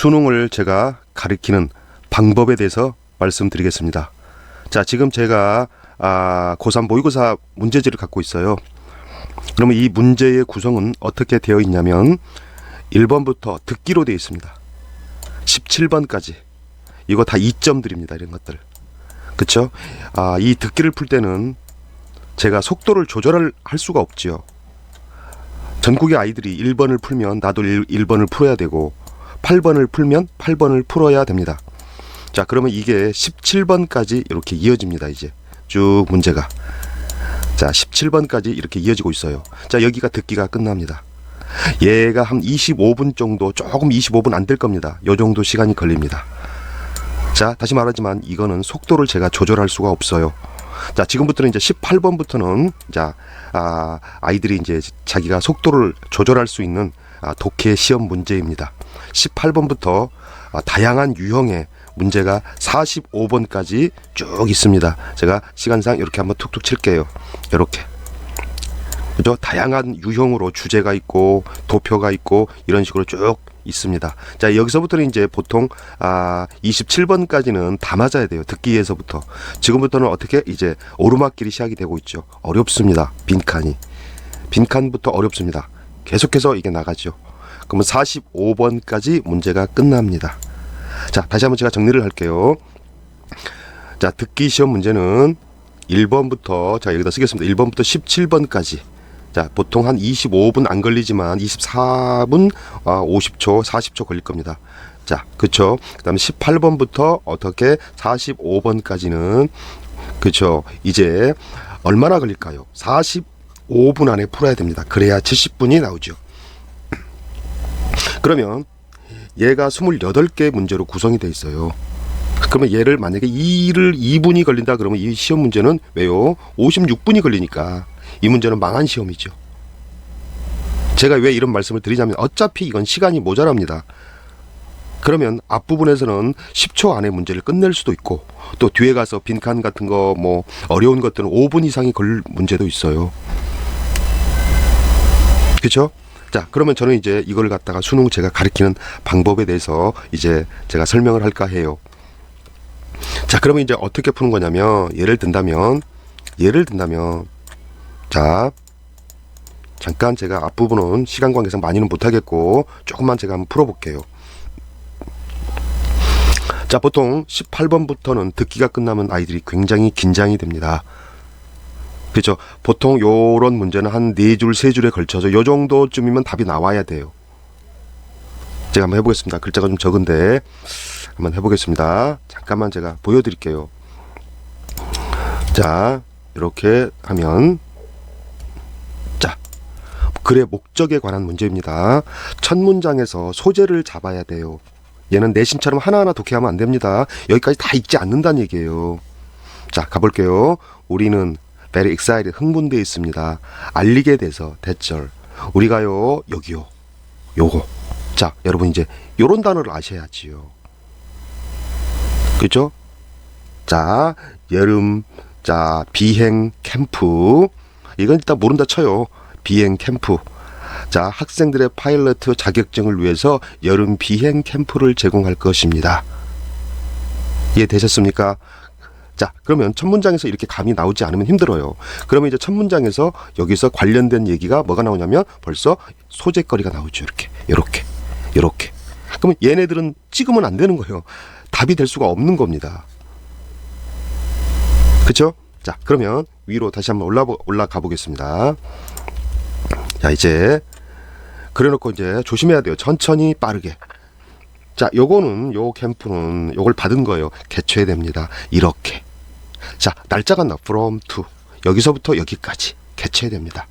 수능을 제가 가리키는 방법에 대해서 말씀드리겠습니다. 자, 지금 제가 고3 모의고사 문제지를 갖고 있어요. 그러면 이 문제의 구성은 어떻게 되어 있냐면 1번부터 듣기로 되어 있습니다. 17번까지 이거 다 2점 드립니다. 이런 것들. 그쵸? 이 듣기를 풀 때는 제가 속도를 조절할 수가 없지요. 전국의 아이들이 1번을 풀면 나도 1번을 풀어야 되고 8번을 풀면 8번을 풀어야 됩니다. 자, 그러면 이게 17번까지 이렇게 이어집니다. 이제 쭉 문제가. 자, 17번까지 이렇게 이어지고 있어요. 자, 여기가 듣기가 끝납니다. 얘가 한 25분 정도, 조금 25분 안 될 겁니다. 요 정도 시간이 걸립니다. 자, 다시 말하지만 이거는 속도를 제가 조절할 수가 없어요. 자, 지금부터는 이제 18번부터는 자, 아이들이 이제 자기가 속도를 조절할 수 있는 독해 시험 문제입니다. 18번부터 다양한 유형의 문제가 45번까지 쭉 있습니다. 제가 시간상 이렇게 한번 툭툭 칠게요. 이렇게. 그죠? 다양한 유형으로 주제가 있고 도표가 있고 이런 식으로 쭉 있습니다. 자, 여기서부터는 이제 보통 27번까지는 다 맞아야 돼요. 듣기에서부터. 지금부터는 어떻게 이제 오르막길이 시작이 되고 있죠. 어렵습니다. 빈칸이. 빈칸부터 어렵습니다. 계속해서 이게 나가죠. 그러면 45번까지 문제가 끝납니다. 자, 다시 한번 제가 정리를 할게요. 자, 듣기 시험 문제는 1번부터 자, 여기다 쓰겠습니다. 1번부터 17번까지. 자, 보통 한 25분 안 걸리지만 24분 50초, 40초 걸릴 겁니다. 자, 그쵸? 그 다음에 18번부터 어떻게 45번까지는 그쵸? 이제 얼마나 걸릴까요? 45분 안에 풀어야 됩니다. 그래야 70분이 나오죠. 그러면 얘가 28개 문제로 구성이 되어 있어요. 그러면 얘를 만약에 2분이 걸린다 그러면 이 시험 문제는 왜요? 56분이 걸리니까 이 문제는 망한 시험이죠. 제가 왜 이런 말씀을 드리냐면 어차피 이건 시간이 모자랍니다. 그러면 앞부분에서는 10초 안에 문제를 끝낼 수도 있고 또 뒤에 가서 빈칸 같은 거 뭐 어려운 것들은 5분 이상이 걸릴 문제도 있어요. 그렇죠? 자, 그러면 저는 이제 이걸 갖다가 수능 제가 가르치는 방법에 대해서 이제 제가 설명을 할까 해요. 자, 그러면 이제 어떻게 푸는 거냐면 예를 든다면 자, 잠깐 제가 앞부분은 시간 관계상 많이는 못하겠고 조금만 제가 한번 풀어볼게요. 자, 보통 18번부터는 듣기가 끝나면 아이들이 굉장히 긴장이 됩니다. 그렇죠? 보통 요런 문제는 한 4줄, 3줄에 걸쳐서 요 정도쯤이면 답이 나와야 돼요. 제가 한번 해보겠습니다. 글자가 좀 적은데 한번 해보겠습니다. 잠깐만 제가 보여드릴게요. 자, 이렇게 하면 자, 글의 목적에 관한 문제입니다. 첫 문장에서 소재를 잡아야 돼요. 얘는 내신처럼 하나하나 독해하면 안 됩니다. 여기까지 다 읽지 않는다는 얘기예요. 자, 가볼게요. 우리는 very excited, 흥분되어 있습니다. 알리게 돼서 대절. 우리가요, 여기요. 요거. 자, 여러분 이제 요런 단어를 아셔야지요. 그죠? 자, 여름, 자, 비행 캠프. 이건 일단 모른다 쳐요. 비행 캠프. 자, 학생들의 파일럿 자격증을 위해서 여름 비행 캠프를 제공할 것입니다. 이해되셨습니까? 자, 그러면 첫 문장에서 이렇게 감이 나오지 않으면 힘들어요. 그러면 이제 첫 문장에서 여기서 관련된 얘기가 뭐가 나오냐면 벌써 소재거리가 나오죠. 이렇게. 그러면 얘네들은 찍으면 안 되는 거예요. 답이 될 수가 없는 겁니다. 그쵸? 자, 그러면 위로 다시 한번 올라가 보겠습니다. 자, 이제 그래놓고 이제 조심해야 돼요. 천천히 빠르게. 자, 요거는 요 캠프는 요걸 받은 거예요. 개최해야 됩니다. 이렇게. 자, 날짜가 from to 여기서부터 여기까지 개최해야 됩니다.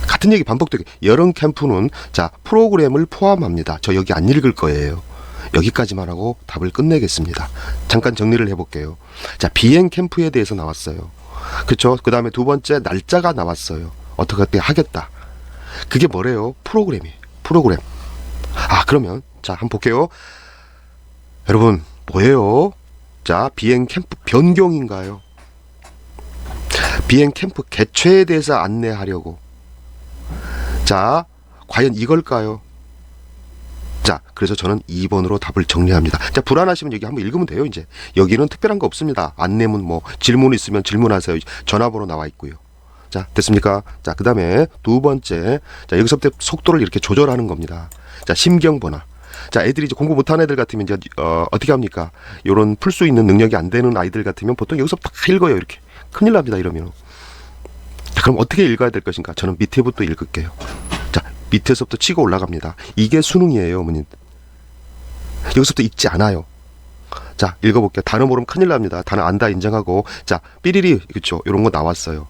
같은 얘기 반복되게. 여름 캠프는 자, 프로그램을 포함합니다. 저 여기 안 읽을 거예요. 여기까지만 하고 답을 끝내겠습니다. 잠깐 정리를 해볼게요. 자, 비행 캠프에 대해서 나왔어요. 그쵸? 그 다음에 두 번째 날짜가 나왔어요. 어떻게 하겠다. 그게 뭐래요? 프로그램이에요. 프로그램. 그러면 자, 한번 볼게요. 여러분, 뭐예요? 자, 비행 캠프 변경인가요? 비행 캠프 개최에 대해서 안내하려고. 자, 과연 이걸까요? 자, 그래서 저는 2번으로 답을 정리합니다. 자, 불안하시면 여기 한번 읽으면 돼요. 이제 여기는 특별한 거 없습니다. 안내문 뭐 질문 있으면 질문하세요. 전화번호 나와 있고요. 자, 됐습니까? 자, 그 다음에 두 번째, 자, 여기서부터 속도를 이렇게 조절하는 겁니다. 자, 심경 번화. 자, 애들이 이제 공부 못하는 애들 같으면 이제 어떻게 합니까? 요런 풀 수 있는 능력이 안 되는 아이들 같으면 보통 여기서 딱 읽어요. 이렇게 큰일 납니다. 이러면. 자, 그럼 어떻게 읽어야 될 것인가? 저는 밑에부터 읽을게요. 자, 밑에서부터 치고 올라갑니다. 이게 수능이에요, 어머님. 여기서부터 읽지 않아요. 자, 읽어볼게요. 단어 모르면 큰일 납니다. 단어 안다 인정하고. 자, 삐리리, 그쵸, 이런 거 나왔어요.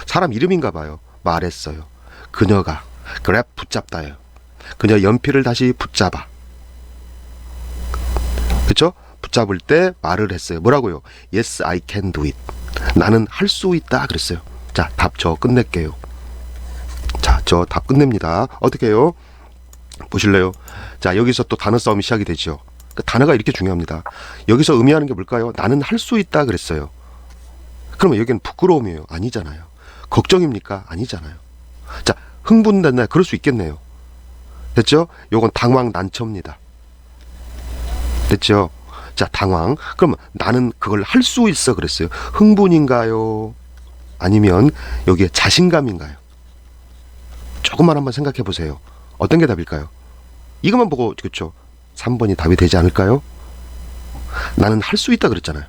사람 이름인가 봐요. 말했어요. 그녀가 그랩 붙잡다예요. 그녀 연필을 다시 붙잡아. 그쵸? 붙잡을 때 말을 했어요. 뭐라고요? Yes, I can do it. 나는 할 수 있다 그랬어요. 자, 답 저 끝낼게요. 자, 저 답 끝냅니다. 어떻게 해요? 보실래요? 자, 여기서 또 단어 싸움이 시작이 되죠. 그 단어가 이렇게 중요합니다. 여기서 의미하는 게 뭘까요? 나는 할 수 있다 그랬어요. 그러면 여기는 부끄러움이에요? 아니잖아요. 걱정입니까? 아니잖아요. 자, 흥분됐나요? 그럴 수 있겠네요. 됐죠? 요건 당황 난처입니다. 됐죠? 자, 당황. 그러면 나는 그걸 할 수 있어 그랬어요. 흥분인가요? 아니면 여기에 자신감인가요? 조금만 한번 생각해 보세요. 어떤 게 답일까요? 이것만 보고, 그렇죠? 3번이 답이 되지 않을까요? 나는 할 수 있다 그랬잖아요.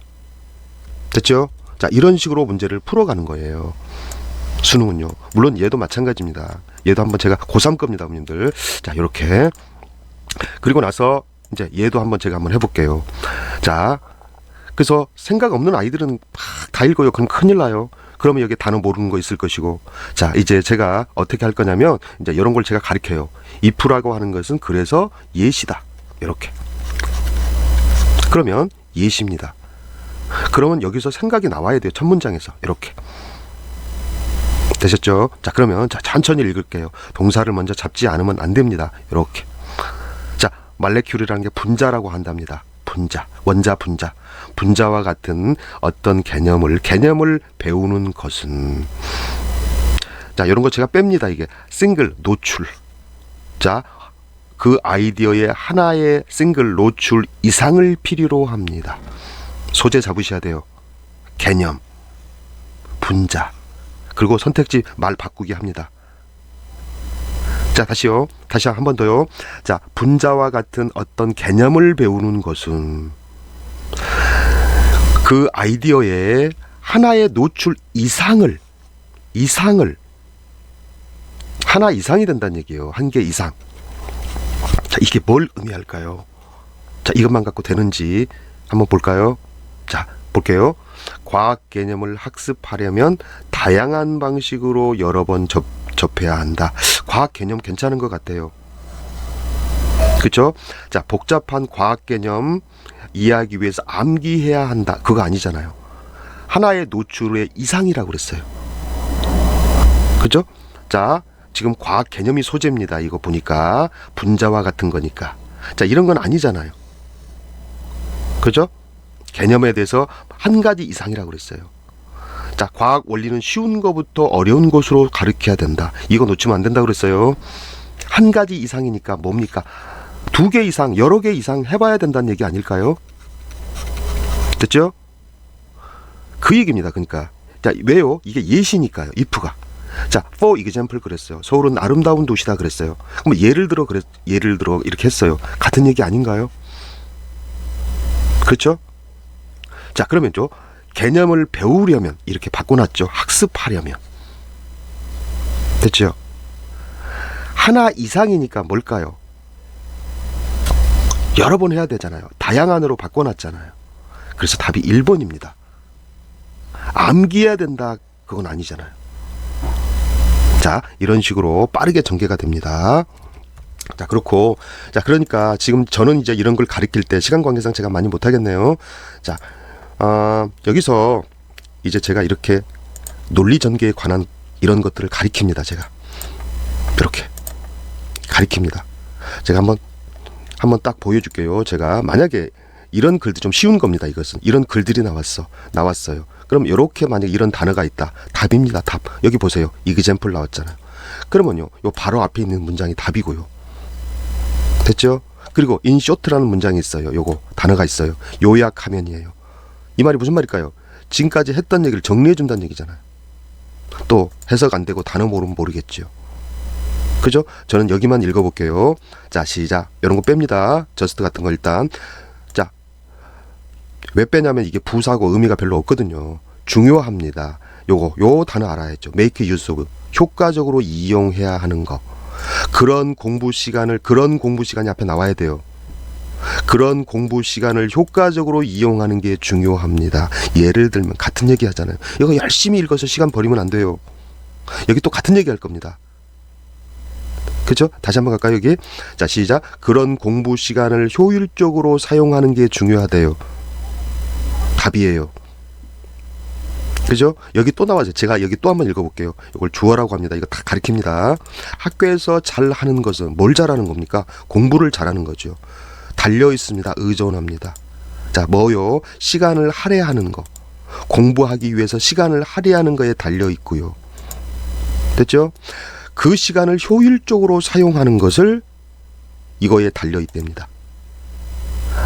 됐죠? 자, 이런 식으로 문제를 풀어가는 거예요. 수능은요. 물론 얘도 마찬가지입니다. 얘도 한번 제가 고3 겁니다, 어머님들. 자, 요렇게. 그리고 나서 이제 얘도 한번 제가 한번 해볼게요. 자, 그래서 생각 없는 아이들은 막 다 읽어요. 그럼 큰일 나요. 그러면 여기 단어 모르는 거 있을 것이고. 자, 이제 제가 어떻게 할 거냐면 이제 이런 걸 제가 가르쳐요. if라고 하는 것은 그래서 예시다. 이렇게. 그러면 예시입니다. 그러면 여기서 생각이 나와야 돼요. 첫 문장에서. 이렇게. 되셨죠? 자, 그러면 자, 천천히 읽을게요. 동사를 먼저 잡지 않으면 안 됩니다. 이렇게. 자, 말레큐리라는 게 분자라고 한답니다. 분자, 원자 분자. 분자와 같은 어떤 개념을 배우는 것은. 자, 이런 거 제가 뺍니다. 이게 싱글 노출. 자, 그 아이디어의 하나의 싱글 노출 이상을 필요로 합니다. 소재 잡으셔야 돼요. 개념, 분자, 그리고 선택지 말 바꾸기 합니다. 자, 다시요. 다시 한 번 더요. 자, 분자와 같은 어떤 개념을 배우는 것은 그 아이디어의 하나의 노출 이상을 하나 이상이 된다는 얘기예요. 한 개 이상. 자, 이게 뭘 의미할까요? 자, 이것만 갖고 되는지 한번 볼까요? 자, 볼게요. 과학 개념을 학습하려면 다양한 방식으로 여러 번 접해야 한다. 과학 개념 괜찮은 것 같아요. 그렇죠? 자, 복잡한 과학 개념 이해하기 위해서 암기해야 한다. 그거 아니잖아요. 하나의 노출의 이상이라고 그랬어요. 그렇죠? 자, 지금 과학 개념이 소재입니다. 이거 보니까 분자와 같은 거니까. 자, 이런 건 아니잖아요. 그렇죠? 개념에 대해서 한 가지 이상이라고 그랬어요. 자, 과학 원리는 쉬운 거부터 어려운 것으로 가르쳐야 된다. 이거 놓치면 안 된다고 그랬어요. 한 가지 이상이니까 뭡니까? 2개 이상, 여러 개 이상 해봐야 된다는 얘기 아닐까요? 됐죠? 그 얘기입니다. 그러니까. 자, 왜요? 이게 예시니까요. if가. 자, for example 그랬어요. 서울은 아름다운 도시다 그랬어요. 그럼 예를 들어 이렇게 했어요. 같은 얘기 아닌가요? 그렇죠? 자, 그러면 좀 개념을 배우려면 이렇게 바꿔놨죠. 학습하려면. 됐죠? 하나 이상이니까 뭘까요? 여러 번 해야 되잖아요. 다양한으로 바꿔놨잖아요. 그래서 답이 1번입니다. 암기해야 된다. 그건 아니잖아요. 자, 이런 식으로 빠르게 전개가 됩니다. 자, 그렇고, 자, 그러니까 지금 저는 이제 이런 걸 가르칠 때 시간 관계상 제가 많이 못하겠네요. 자, 여기서 이제 제가 이렇게 논리 전개에 관한 이런 것들을 가르칩니다. 제가 이렇게 가르칩니다. 제가 한번 딱 보여줄게요. 제가 만약에 이런 글들 좀 쉬운 겁니다. 이것은 이런 글들이 나왔어요. 그럼 이렇게 만약 이런 단어가 있다. 답입니다. 답. 여기 보세요. example 나왔잖아요. 그러면요, 요 바로 앞에 있는 문장이 답이고요. 됐죠? 그리고 in short라는 문장이 있어요. 요거 단어가 있어요. 요약하면이에요. 이 말이 무슨 말일까요? 지금까지 했던 얘기를 정리해 준다는 얘기잖아요. 또 해석 안 되고 단어 모르면 모르겠죠. 그죠? 저는 여기만 읽어볼게요. 자, 시작. 이런 거 뺍니다. 저스트 같은 거 일단. 자, 왜 빼냐면 이게 부사고 의미가 별로 없거든요. 중요합니다. 요 단어 알아야죠. make use of. 효과적으로 이용해야 하는 거. 그런 공부 시간이 앞에 나와야 돼요. 그런 공부 시간을 효과적으로 이용하는 게 중요합니다. 예를 들면 같은 얘기 하잖아요. 이거 열심히 읽어서 시간 버리면 안 돼요. 여기 또 같은 얘기 할 겁니다. 그죠? 다시 한번 갈까요, 여기? 자, 시작. 그런 공부 시간을 효율적으로 사용하는 게 중요하대요. 답이에요. 그죠? 여기 또 나와요. 제가 여기 또 한번 읽어볼게요. 이걸 주어라고 합니다. 이거 다 가리킵니다. 학교에서 잘하는 것은 뭘 잘하는 겁니까? 공부를 잘하는 거죠. 달려 있습니다. 의존합니다. 자, 뭐요? 시간을 할애하는 거. 공부하기 위해서 시간을 할애하는 거에 달려 있고요. 됐죠? 그 시간을 효율적으로 사용하는 것을 이거에 달려 있답니다.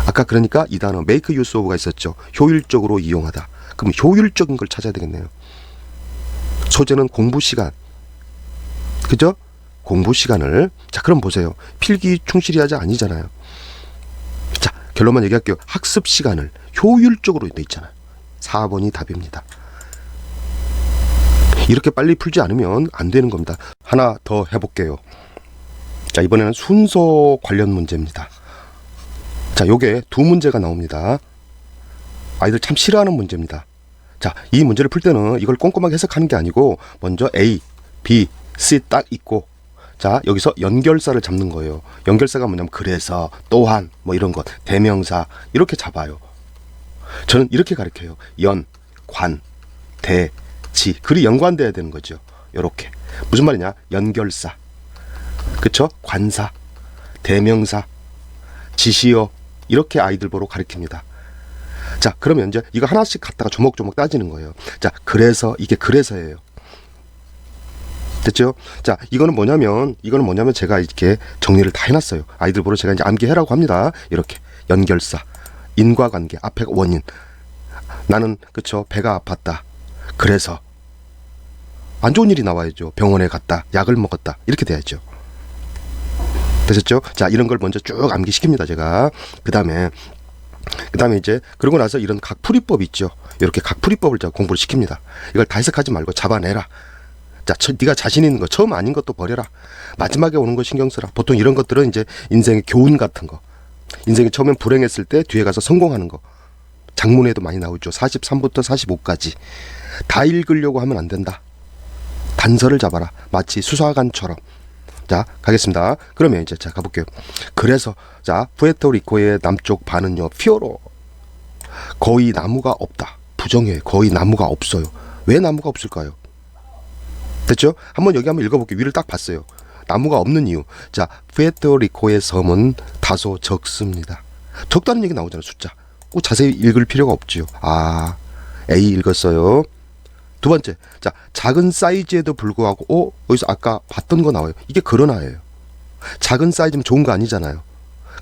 아까 그러니까 이 단어 make use of가 있었죠. 효율적으로 이용하다. 그럼 효율적인 걸 찾아야 되겠네요. 소재는 공부 시간. 그죠? 공부 시간을. 자, 그럼 보세요. 필기 충실히 하자 아니잖아요. 자, 결론만 얘기할게요. 학습 시간을 효율적으로 돼 있잖아요. 4번이 답입니다. 이렇게 빨리 풀지 않으면 안 되는 겁니다. 하나 더 해볼게요. 자, 이번에는 순서 관련 문제입니다. 자, 요게 두 문제가 나옵니다. 아이들 참 싫어하는 문제입니다. 자, 이 문제를 풀 때는 이걸 꼼꼼하게 해석하는 게 아니고 먼저 A, B, C 딱 있고, 자, 여기서 연결사를 잡는 거예요. 연결사가 뭐냐면 그래서, 또한, 뭐 이런 것, 대명사 이렇게 잡아요. 저는 이렇게 가르쳐요. 연, 관, 대, 지. 글이 연관돼야 되는 거죠. 요렇게. 무슨 말이냐? 연결사. 그쵸? 관사, 대명사, 지시어. 이렇게 아이들 보러 가르칩니다. 자, 그러면 이제 이거 하나씩 갖다가 조목조목 따지는 거예요. 자, 그래서 이게 그래서예요. 됐죠? 자, 이거는 뭐냐면 제가 이렇게 정리를 다 해놨어요. 아이들 보러 제가 이제 암기해라고 합니다. 이렇게 연결사, 인과관계, 앞에 원인. 나는 그쵸? 배가 아팠다. 그래서 안 좋은 일이 나와야죠. 병원에 갔다, 약을 먹었다, 이렇게 돼야죠. 되셨죠? 자, 이런 걸 먼저 쭉 암기시킵니다, 제가. 그 다음에 이제 그러고 나서 이런 각풀이법 있죠. 이렇게 각풀이법을 제가 공부를 시킵니다. 이걸 다 해석하지 말고 잡아내라. 자, 네가 자신 있는 거, 처음 아닌 것도 버려라. 마지막에 오는 거 신경 쓰라. 보통 이런 것들은 이제 인생의 교훈 같은 거. 인생이 처음엔 불행했을 때 뒤에 가서 성공하는 거. 장문에도 많이 나오죠. 43부터 45까지. 다 읽으려고 하면 안 된다. 단서를 잡아라. 마치 수사관처럼. 자, 가겠습니다. 그러면 이제 자, 가볼게요. 그래서 자, 푸에르토리코의 남쪽 반은요, 피어로. 거의 나무가 없다. 부정해. 거의 나무가 없어요. 왜 나무가 없을까요? 됐죠? 한번 여기 한번 읽어볼게요. 위를 딱 봤어요. 나무가 없는 이유. 자, 푸에르토리코의 섬은 다소 적습니다. 적다는 얘기 나오잖아요. 숫자. 꼭 자세히 읽을 필요가 없지요. 아, A 읽었어요. 두 번째, 자, 작은 사이즈에도 불구하고, 여기서 아까 봤던 거 나와요. 이게 그러나예요. 작은 사이즈면 좋은 거 아니잖아요.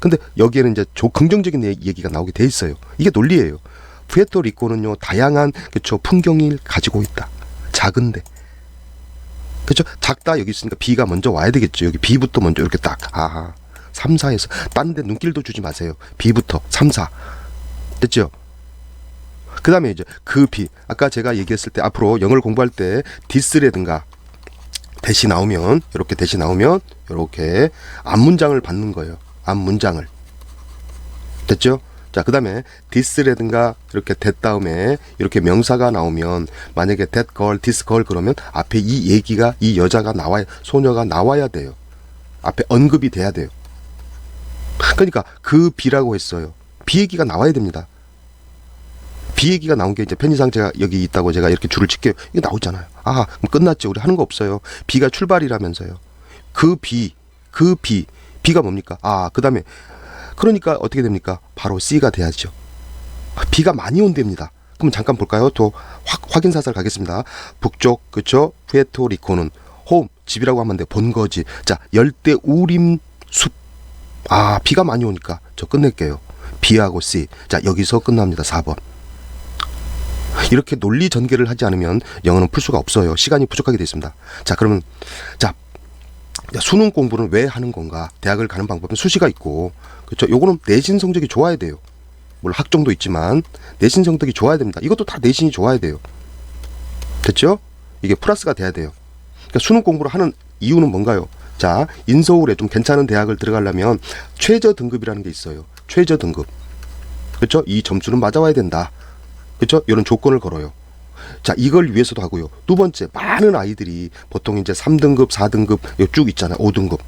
근데 여기에는 이제 긍정적인 얘기가 나오게 돼 있어요. 이게 논리예요. 푸에르토리코는요, 다양한, 그쵸, 풍경을 가지고 있다. 작은데. 그쵸? 작다, 여기 있으니까 B가 먼저 와야 되겠죠. 여기 B부터 먼저 이렇게 딱, 3, 4에서. 딴 데 눈길도 주지 마세요. B부터, 3, 4. 됐죠? 그 다음에 이제 그 B, 아까 제가 얘기했을 때 앞으로 영어를 공부할 때 this라든가 대시 나오면, 이렇게 대시 나오면 이렇게 앞문장을 받는 거예요. 앞문장을. 됐죠? 자, 그 다음에 this라든가 이렇게 that 다음에 이렇게 명사가 나오면, 만약에 that girl, this girl 그러면 앞에 이 얘기가, 이 여자가 나와야, 소녀가 나와야 돼요. 앞에 언급이 돼야 돼요. 그러니까 그 B라고 했어요. B 얘기가 나와야 됩니다. B 얘기가 나온 게 이제 편의상 제가 여기 있다고 제가 이렇게 줄을 칠게요. 이게 나오잖아요. 그럼 끝났죠. 우리 하는 거 없어요. B가 출발이라면서요. B가 뭡니까? 그 다음에 그러니까 어떻게 됩니까? 바로 C가 돼야죠. B가 많이 온답니다. 그럼 잠깐 볼까요? 또 확인 사살 가겠습니다. 북쪽, 그쵸? 푸에르토리코는 홈, 집이라고 하면 돼. 본거지. 자, 열대 우림 숲. 비가 많이 오니까 저 끝낼게요. B하고 C. 자, 여기서 끝납니다. 4번. 이렇게 논리 전개를 하지 않으면 영어는 풀 수가 없어요. 시간이 부족하게 되어 있습니다. 자, 그러면 자, 수능 공부는 왜 하는 건가? 대학을 가는 방법은 수시가 있고, 그렇죠? 요거는 내신 성적이 좋아야 돼요. 물론 학종도 있지만 내신 성적이 좋아야 됩니다. 이것도 다 내신이 좋아야 돼요. 됐죠? 이게 플러스가 돼야 돼요. 그러니까 수능 공부를 하는 이유는 뭔가요? 자, 인서울에 좀 괜찮은 대학을 들어가려면 최저 등급이라는 게 있어요. 최저 등급. 그렇죠? 이 점수는 맞아와야 된다. 그렇죠? 이런 조건을 걸어요. 자, 이걸 위해서도 하고요. 두 번째, 많은 아이들이 보통 이제 3등급, 4등급 쭉 있잖아요. 5등급.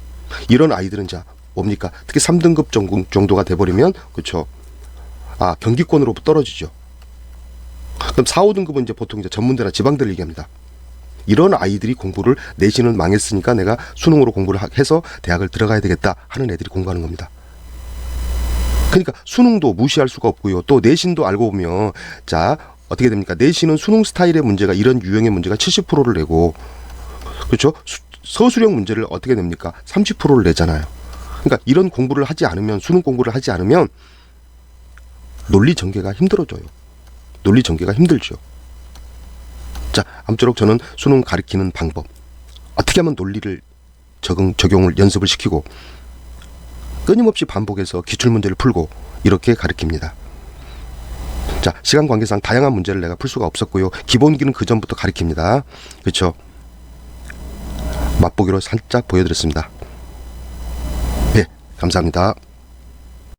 이런 아이들은 자, 뭡니까? 특히 3등급 정도가 돼버리면, 그렇죠? 경기권으로 떨어지죠. 그럼 4, 5등급은 이제 보통 이제 전문대나 지방대를 얘기합니다. 이런 아이들이 공부를 내신은 망했으니까 내가 수능으로 공부를 해서 대학을 들어가야 되겠다 하는 애들이 공부하는 겁니다. 그러니까 수능도 무시할 수가 없고요. 또 내신도 알고 보면 자, 어떻게 됩니까? 내신은 수능 스타일의 문제가 이런 유형의 문제가 70%를 내고, 그렇죠? 서술형 문제를 어떻게 냅니까? 30%를 내잖아요. 그러니까 이런 공부를 하지 않으면, 수능 공부를 하지 않으면 논리 전개가 힘들어져요. 논리 전개가 힘들죠. 자, 아무쪼록 저는 수능 가르치는 방법, 어떻게 하면 논리를 적용을 연습을 시키고 끊임없이 반복해서 기출문제를 풀고 이렇게 가르칩니다. 자, 시간 관계상 다양한 문제를 내가 풀 수가 없었고요. 기본기는 그 전부터 가르칩니다. 그렇죠? 맛보기로 살짝 보여드렸습니다. 네, 감사합니다.